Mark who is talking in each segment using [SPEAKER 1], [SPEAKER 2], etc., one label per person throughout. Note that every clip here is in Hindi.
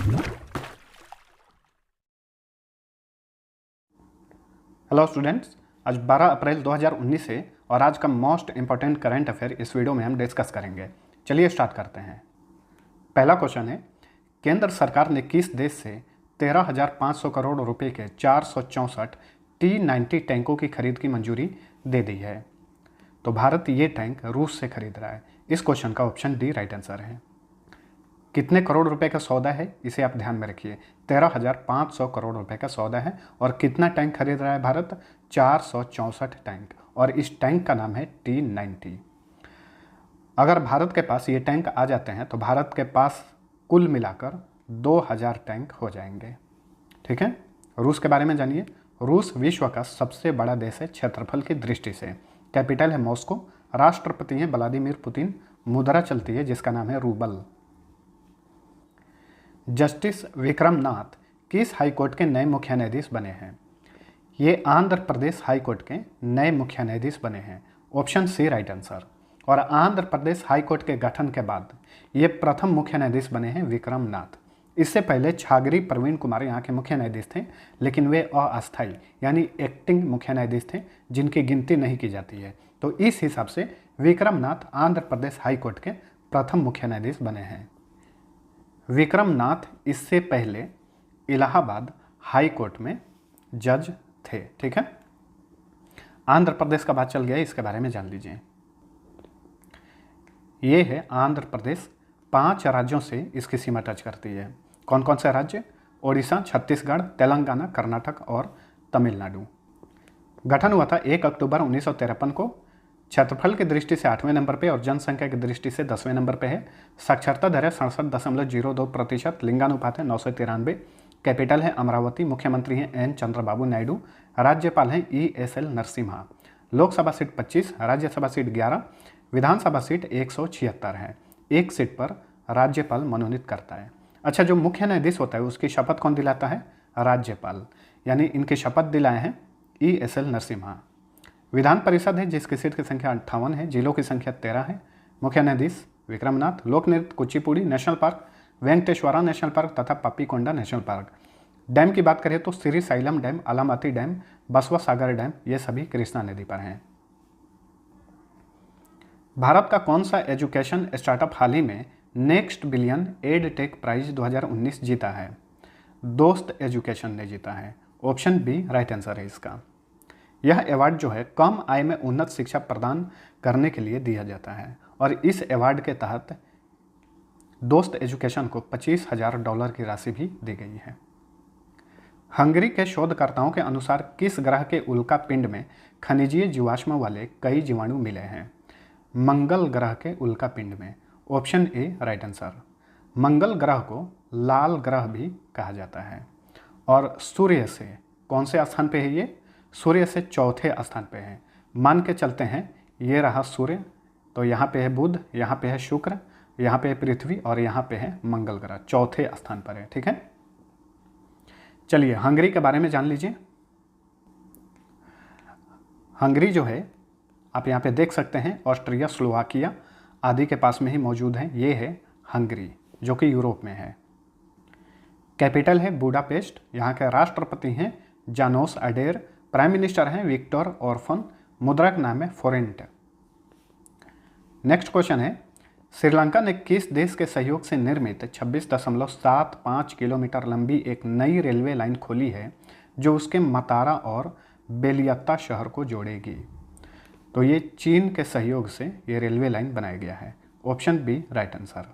[SPEAKER 1] हेलो स्टूडेंट्स, आज 12 अप्रैल 2019 है और आज का मोस्ट इंपॉर्टेंट करंट अफेयर इस वीडियो में हम डिस्कस करेंगे। चलिए स्टार्ट करते हैं। पहला क्वेश्चन है, केंद्र सरकार ने किस देश से 13,500 करोड़ रुपए के 464 T-90 टैंकों की खरीद की मंजूरी दे दी है? तो भारत ये टैंक रूस से खरीद रहा है। इस क्वेश्चन का ऑप्शन डी राइट आंसर है। कितने करोड़ रुपए का सौदा है, इसे आप ध्यान में रखिए। 13,500 करोड़ रुपए का सौदा है और कितना टैंक खरीद रहा है भारत? 464 टैंक, और इस टैंक का नाम है T-90। अगर भारत के पास ये टैंक आ जाते हैं तो भारत के पास कुल मिलाकर 2,000 टैंक हो जाएंगे। ठीक है। रूस के बारे में जानिए। रूस विश्व का सबसे बड़ा देश है क्षेत्रफल की दृष्टि से। कैपिटल है मॉस्को, राष्ट्रपति हैं व्लादिमीर पुतिन, मुद्रा चलती है जिसका नाम है रूबल। जस्टिस विक्रम नाथ किस हाईकोर्ट के नए मुख्य न्यायाधीश बने हैं? ये आंध्र प्रदेश हाईकोर्ट के नए मुख्य न्यायाधीश बने हैं। Option C right answer. और आंध्र प्रदेश हाईकोर्ट के गठन के बाद ये प्रथम मुख्य न्यायाधीश बने हैं विक्रम नाथ। इससे पहले छागरी प्रवीण कुमार यहाँ के मुख्य न्यायाधीश थे, लेकिन वे अस्थायी यानी एक्टिंग मुख्य न्यायाधीश थे जिनकी गिनती नहीं की जाती है। तो इस हिसाब से विक्रम नाथ आंध्र प्रदेश हाईकोर्ट के प्रथम मुख्य न्यायाधीश बने हैं। विक्रम नाथ इससे पहले इलाहाबाद हाई कोर्ट में जज थे। ठीक है। आंध्र प्रदेश का बात चल गया, इसके बारे में जान लीजिए। ये है आंध्र प्रदेश। 5 राज्यों से इसकी सीमा टच करती है। कौन कौन से राज्य? ओडिशा, छत्तीसगढ़, तेलंगाना, कर्नाटक और तमिलनाडु। गठन हुआ था 1 अक्टूबर 1953 को। क्षेत्रफल की दृष्टि से 8वें नंबर पे और जनसंख्या की दृष्टि से 10वें नंबर पे है। साक्षरता दर है 67.02%। लिंगानुपात है 993। कैपिटल है अमरावती। मुख्यमंत्री हैं एन चंद्रबाबू नायडू। राज्यपाल हैं ESL Narasimha. Lok Sabha seat 25, Rajya Sabha seat 11, विधानसभा सीट 176 है। एक सीट पर राज्यपाल मनोनीत करता है। अच्छा, जो मुख्य न्यायाधीश होता है उसकी शपथ कौन दिलाता है? राज्यपाल। यानी इनकी शपथ दिलाए हैं ESL नरसिम्हा। विधान परिषद है जिसकी सीट की संख्या 58 है। जिलों की संख्या 13 है। मुख्य न्यायाधीश विक्रमनाथ। लोक नृत्य Kuchipudi national park, Venkateswara national park तथा पप्पीकोंडा नेशनल पार्क। डैम की बात करें तो श्रीशैलम डैम, अलमाती डैम, बसवा सागर डैम, ये सभी कृष्णा नदी पर हैं। भारत का कौन सा एजुकेशन स्टार्टअप हाल ही में next billion edtech prize 2019 जीता है? दोस्त एजुकेशन ने जीता है। ऑप्शन बी राइट आंसर है इसका। यह अवार्ड जो है कम आय में उन्नत शिक्षा प्रदान करने के लिए दिया जाता है और इस अवार्ड के तहत दोस्त एजुकेशन को $25,000 की राशि भी दी गई है। हंगरी के शोधकर्ताओं के अनुसार किस ग्रह के उल्का पिंड में खनिजीय जीवाश्म वाले कई जीवाणु मिले हैं? मंगल ग्रह के उल्का पिंड में। Option A right answer. मंगल ग्रह को लाल ग्रह भी कहा जाता है और सूर्य से कौन से स्थान पे है ये? सूर्य से चौथे स्थान पे है। मान के चलते हैं ये रहा सूर्य, तो यहाँ पे है बुध, यहाँ पे है शुक्र, यहाँ पे है पृथ्वी और यहाँ पे है मंगल ग्रह, चौथे स्थान पर है। ठीक है। चलिए हंगरी के बारे में जान लीजिए। हंगरी जो है आप यहाँ पे देख सकते हैं ऑस्ट्रिया, स्लोवाकिया आदि के पास में ही मौजूद है। ये है हंगरी जो कि यूरोप में है। कैपिटल है बुडापेस्ट। यहाँ के राष्ट्रपति हैं जानोस अडेर। प्राइम मिनिस्टर हैं विक्टर ऑर्फन। मुद्रा का नाम है फोरेंट। नेक्स्ट क्वेश्चन है, श्रीलंका ने किस देश के सहयोग से निर्मित 26.75 किलोमीटर लंबी एक नई रेलवे लाइन खोली है जो उसके मतारा और बेलियत्ता शहर को जोड़ेगी? तो ये चीन के सहयोग से ये रेलवे लाइन बनाया गया है। Option B right answer.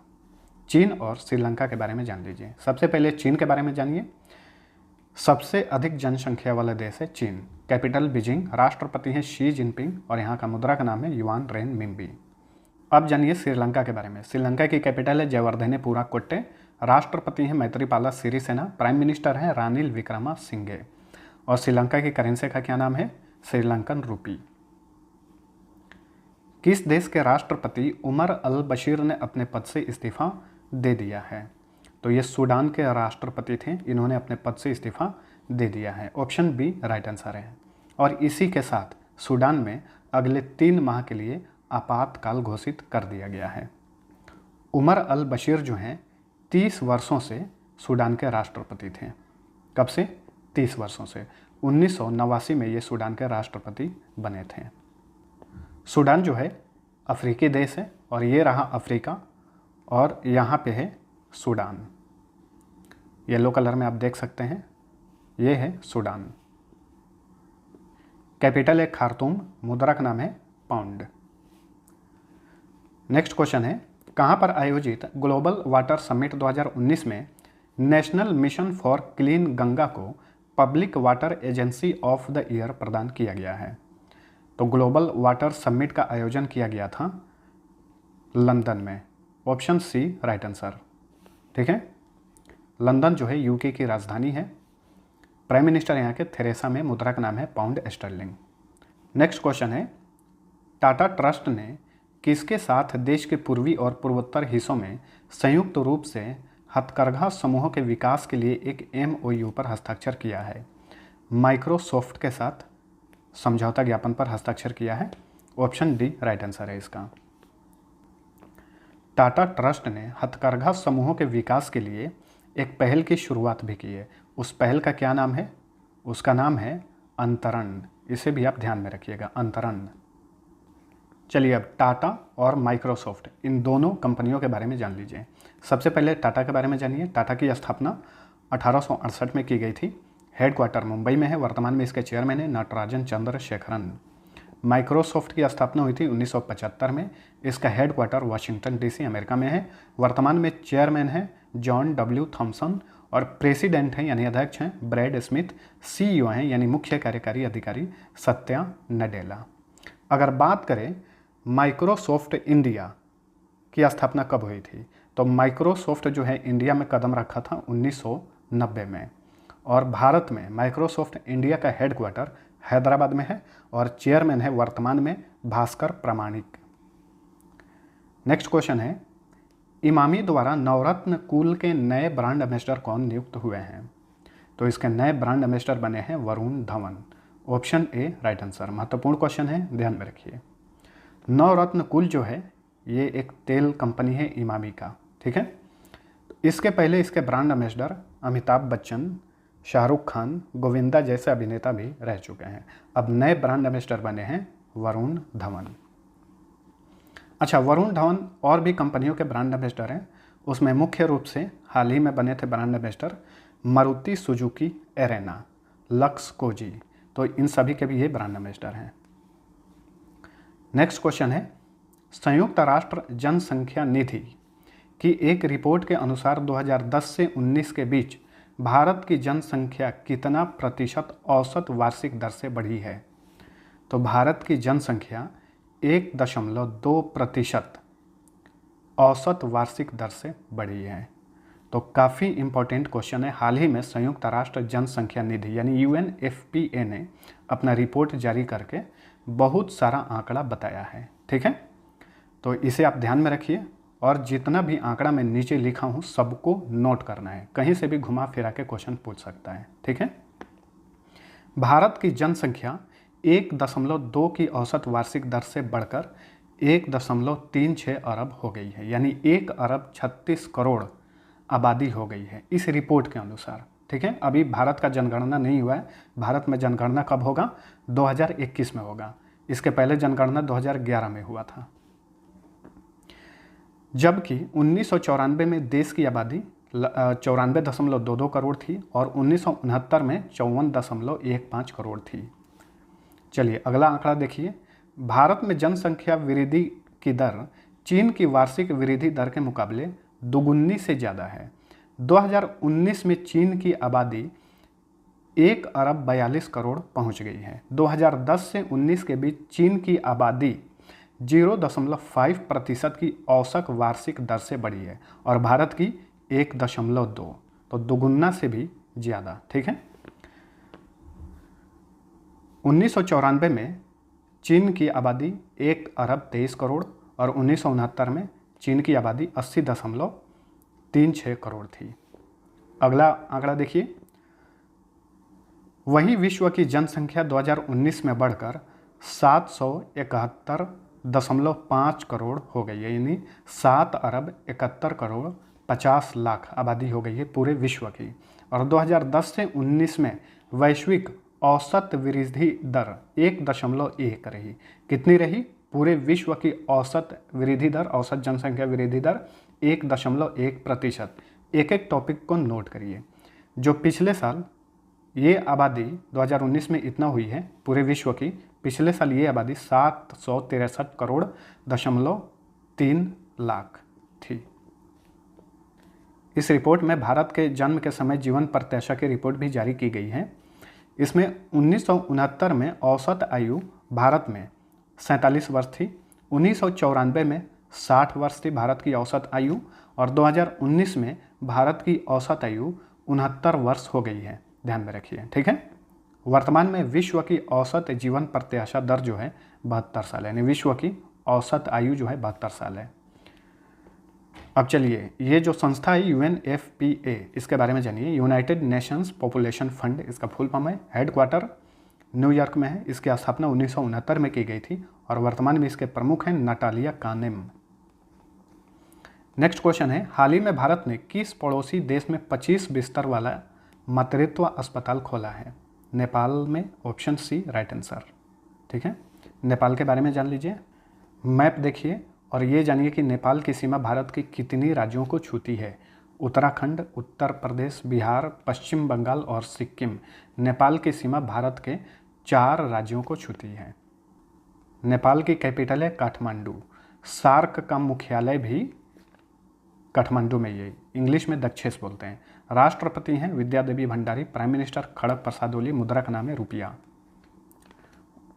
[SPEAKER 1] चीन और श्रीलंका के बारे में जान लीजिए। सबसे पहले चीन के बारे में जानिए। सबसे अधिक जनसंख्या वाला देश है चीन। Capital Beijing. राष्ट्रपति हैं शी जिनपिंग और यहाँ का मुद्रा का नाम है युआन रेन मिम्बी। अब जानिए श्रीलंका के बारे में। श्रीलंका की कैपिटल है जयवर्धने कोट्टे। राष्ट्रपति हैं मैत्रीपाला सिरिसेना। प्राइम मिनिस्टर हैं रानिल विक्रमासिंघे और श्रीलंका की करेंसी का क्या नाम है? श्रीलंकन रूपी। किस देश के राष्ट्रपति उमर अल बशीर ने अपने पद से इस्तीफा दे दिया है? तो ये सूडान के राष्ट्रपति थे, इन्होंने अपने पद से इस्तीफा दे दिया है। ऑप्शन बी राइट आंसर है। और इसी के साथ सूडान में अगले 3 माह के लिए आपातकाल घोषित कर दिया गया है। उमर अल बशीर जो हैं 30 वर्षों से सूडान के राष्ट्रपति थे। कब से? 30 वर्षों से। 1989 में ये सूडान के राष्ट्रपति बने थे। सूडान जो है अफ्रीकी देश है और ये रहा अफ्रीका और यहाँ पे है सूडान। येलो कलर में आप देख सकते हैं, ये है सूडान। कैपिटल है खार्तूम, मुद्रा का नाम है पाउंड। नेक्स्ट क्वेश्चन है, कहाँ पर आयोजित ग्लोबल वाटर समिट 2019 में national mission for clean Ganga को public water agency of the year प्रदान किया गया है? तो ग्लोबल वाटर समिट का आयोजन किया गया था लंदन में। Option C right answer. ठीक है, लंदन जो है यूके की राजधानी है। प्राइम मिनिस्टर यहाँ के थेरेसा में, मुद्रा का नाम है पाउंड स्टर्लिंग। नेक्स्ट क्वेश्चन है, टाटा ट्रस्ट ने किसके साथ देश के पूर्वी और पूर्वोत्तर हिस्सों में संयुक्त रूप से हथकरघा समूहों के विकास के लिए एक MOU पर हस्ताक्षर किया है? माइक्रोसॉफ्ट के साथ समझौता ज्ञापन पर हस्ताक्षर किया है। ऑप्शन डी राइट आंसर है इसका। टाटा ट्रस्ट ने हथकरघा समूहों के विकास के लिए एक पहल की शुरुआत भी की है। उस पहल का क्या नाम है? उसका नाम है अंतरण। इसे भी आप ध्यान में रखिएगा, अंतरण। चलिए अब टाटा और माइक्रोसॉफ्ट इन दोनों कंपनियों के बारे में जान लीजिए। सबसे पहले टाटा के बारे में जानिए। टाटा की स्थापना 1868 में की गई थी। हेडक्वार्टर मुंबई में है। वर्तमान में इसके चेयरमैन है नटराजन चंद्रशेखरन। माइक्रोसॉफ्ट की स्थापना हुई थी 1975 में। इसका हेडक्वार्टर वाशिंगटन DC अमेरिका में है। वर्तमान में चेयरमैन है जॉन W थॉमसन और प्रेसिडेंट हैं यानी अध्यक्ष हैं ब्रैड स्मिथ। CEO हैं यानी मुख्य कार्यकारी अधिकारी सत्या नडेला। अगर बात करें माइक्रोसॉफ्ट इंडिया की स्थापना कब हुई थी, तो माइक्रोसॉफ्ट जो है इंडिया में कदम रखा था 1990 में और भारत में माइक्रोसॉफ्ट इंडिया का हेडक्वार्टर हैदराबाद में है और चेयरमैन है वर्तमान में भास्कर प्रामाणिक। नेक्स्ट क्वेश्चन है, इमामी द्वारा नवरत्न कूल के नए ब्रांड एम्बेसडर कौन नियुक्त हुए हैं? तो इसके नए ब्रांड एम्बेसडर बने हैं Varun Dhawan. Option A right answer. महत्वपूर्ण क्वेश्चन है, ध्यान में रखिए। नवरत्न कूल जो है ये एक तेल कंपनी है इमामी का। ठीक है, इसके पहले इसके ब्रांड एम्बेसडर अमिताभ बच्चन, शाहरुख खान, गोविंदा जैसे अभिनेता भी रह चुके हैं। अब नए ब्रांड एम्बेसडर बने हैं वरुण धवन। अच्छा, वरुण धवन और भी कंपनियों के ब्रांड एम्बेसडर हैं। उसमें मुख्य रूप से हाल ही में बने थे brand ambassador Maruti Suzuki Arena, Lux Cozi. तो इन सभी के भी ये ब्रांड एम्बेसडर हैं। नेक्स्ट क्वेश्चन है, संयुक्त राष्ट्र जनसंख्या निधि की एक रिपोर्ट के अनुसार 2010 से 19 के बीच भारत की जनसंख्या कितना प्रतिशत औसत वार्षिक दर से बढ़ी है? तो भारत की जनसंख्या 1.2% औसत वार्षिक दर से बढ़ी है। तो काफ़ी इम्पोर्टेंट क्वेश्चन है। हाल ही में संयुक्त राष्ट्र जनसंख्या निधि यानी UNFPA ने अपना रिपोर्ट जारी करके बहुत सारा आंकड़ा बताया है। ठीक है, तो इसे आप ध्यान में रखिए और जितना भी आंकड़ा मैं नीचे लिखा हूँ सबको नोट करना है। कहीं से भी घुमा फिरा के क्वेश्चन पूछ सकता है। ठीक है, भारत की जनसंख्या 1.2 की औसत वार्षिक दर से बढ़कर 1.36 अरब हो गई है, यानी 1 अरब 36 करोड़ आबादी हो गई है इस रिपोर्ट के अनुसार। ठीक है, अभी भारत का जनगणना नहीं हुआ है। भारत में जनगणना कब होगा? 2021 में होगा। इसके पहले जनगणना 2011 में हुआ था। जबकि 1994 में देश की आबादी 94.22 करोड़ थी और 1969 में 54.15 करोड़ थी। चलिए अगला आंकड़ा देखिए। भारत में जनसंख्या वृद्धि की दर चीन की वार्षिक वृद्धि दर के मुकाबले दुगुनी से ज़्यादा है। 2019 में चीन की आबादी 1 अरब 42 करोड़ पहुंच गई है। 2010 से 19 के बीच चीन की आबादी 0.5% की औसत वार्षिक दर से बढ़ी है और भारत की 1.2, तो दुगुना से भी ज़्यादा। ठीक है, 1994 में चीन की आबादी 1 अरब 23 करोड़ और 1969 में चीन की आबादी 80.36 करोड़ थी। अगला आंकड़ा देखिए। वहीं विश्व की जनसंख्या 2019 में बढ़कर 771.5 करोड़ हो गई है, यानी 7 अरब 71 करोड़ 50 लाख आबादी हो गई है पूरे विश्व की। और 2010 से 19 में वैश्विक औसत वृद्धि दर 1.1 रही। कितनी रही? पूरे विश्व की औसत वृद्धि दर, औसत जनसंख्या वृद्धि दर 1.1%। एक एक टॉपिक को नोट करिए। जो पिछले साल ये आबादी 2019 में इतना हुई है पूरे विश्व की, पिछले साल ये आबादी 763 करोड़ दशमलव 3 लाख थी। इस रिपोर्ट में भारत के जन्म के समय जीवन प्रत्याशा की रिपोर्ट भी जारी की गई है। इसमें 1969 में औसत आयु भारत में 47 वर्ष थी, 1994 में 60 वर्ष थी भारत की औसत आयु, और 2019 में भारत की औसत आयु 69 वर्ष हो गई है। ध्यान में रखिए, ठीक है। वर्तमान में विश्व की औसत जीवन प्रत्याशा दर जो है 72 साल है, यानी विश्व की औसत आयु जो है 72 साल है। अब चलिए, ये जो संस्था है UNFPA, इसके बारे में जानिए। यूनाइटेड नेशंस पॉपुलेशन फंड इसका फुल फॉर्म है। हेडक्वार्टर न्यूयॉर्क में है। इसकी स्थापना 1969 में की गई थी और वर्तमान में इसके प्रमुख हैं नटालिया कानेम। नेक्स्ट क्वेश्चन है, हाल ही में भारत ने किस पड़ोसी देश में 25 बिस्तर वाला मातृत्व अस्पताल खोला है? नेपाल में। ऑप्शन सी राइट आंसर, ठीक है। नेपाल के बारे में जान लीजिए। मैप देखिए और ये जानिए कि नेपाल की सीमा भारत के कितनी राज्यों को छूती है? उत्तराखंड, उत्तर प्रदेश, बिहार, पश्चिम बंगाल और सिक्किम। नेपाल की सीमा भारत के 4 राज्यों को छूती है। नेपाल की कैपिटल है काठमांडू। सार्क का मुख्यालय भी काठमांडू में, ये इंग्लिश में दक्षेस बोलते हैं। राष्ट्रपति हैं विद्या देवी भंडारी। प्राइम मिनिस्टर खड़ग प्रसाद ओली। मुद्रा का नाम है रुपया।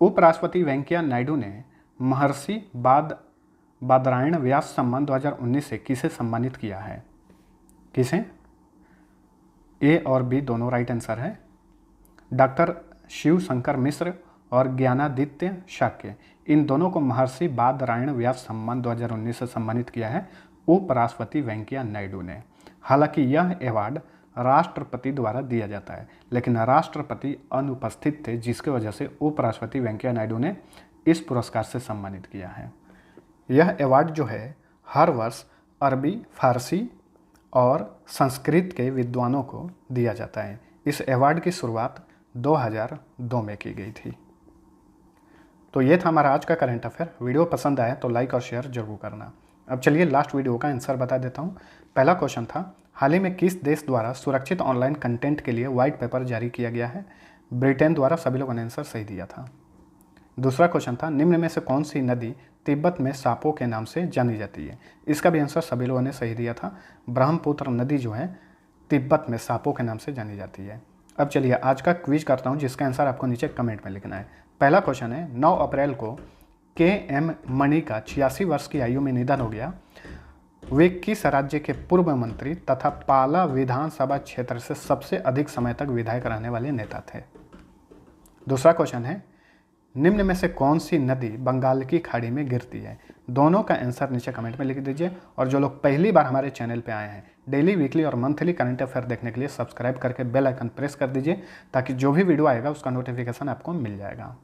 [SPEAKER 1] उपराष्ट्रपति वेंकैया नायडू ने महर्षि बादरायण व्यास सम्मान 2019 से किसे सम्मानित किया है? किसे? ए और बी दोनों राइट आंसर है। डॉक्टर शिव शंकर मिश्र और ज्ञानादित्य शाक्य, इन दोनों को महर्षि बादरायण व्यास सम्मान 2019 से सम्मानित किया है उपराष्ट्रपति वेंकैया नायडू ने। हालांकि यह अवार्ड राष्ट्रपति द्वारा दिया जाता है, लेकिन राष्ट्रपति अनुपस्थित थे, जिसकी वजह से उपराष्ट्रपति वेंकैया नायडू ने इस पुरस्कार से सम्मानित किया है। यह अवार्ड जो है हर वर्ष अरबी, फारसी और संस्कृत के विद्वानों को दिया जाता है। इस अवार्ड की शुरुआत 2002 में की गई थी। तो ये था हमारा आज का करंट अफेयर। वीडियो पसंद आया तो लाइक और शेयर जरूर करना। अब चलिए लास्ट वीडियो का आंसर बता देता हूँ। पहला क्वेश्चन था, हाल ही में किस देश द्वारा सुरक्षित ऑनलाइन कंटेंट के लिए व्हाइट पेपर जारी किया गया है? ब्रिटेन द्वारा। सभी लोगों ने आंसर सही दिया था। दूसरा क्वेश्चन था, निम्न में से कौन सी नदी तिब्बत में सांपों के नाम से जानी जाती है? इसका भी आंसर सभी लोगों ने सही दिया था। ब्रह्मपुत्र नदी जो है तिब्बत में सांपों के नाम से जानी जाती है। अब चलिए आज का क्विज करता हूँ, जिसका आंसर आपको नीचे कमेंट में लिखना है। पहला क्वेश्चन है, 9 अप्रैल को KM मणि का 86 वर्ष की आयु में निधन हो गया। वे किस राज्य के पूर्व मंत्री तथा पाला विधानसभा क्षेत्र से सबसे अधिक समय तक विधायक रहने वाले नेता थे? दूसरा क्वेश्चन है, निम्न में से कौन सी नदी बंगाल की खाड़ी में गिरती है? दोनों का आंसर नीचे कमेंट में लिख दीजिए। और जो लोग पहली बार हमारे चैनल पे आए हैं, डेली, वीकली और मंथली करंट अफेयर देखने के लिए सब्सक्राइब करके बेल आइकन प्रेस कर दीजिए, ताकि जो भी वीडियो आएगा उसका नोटिफिकेशन आपको मिल जाएगा।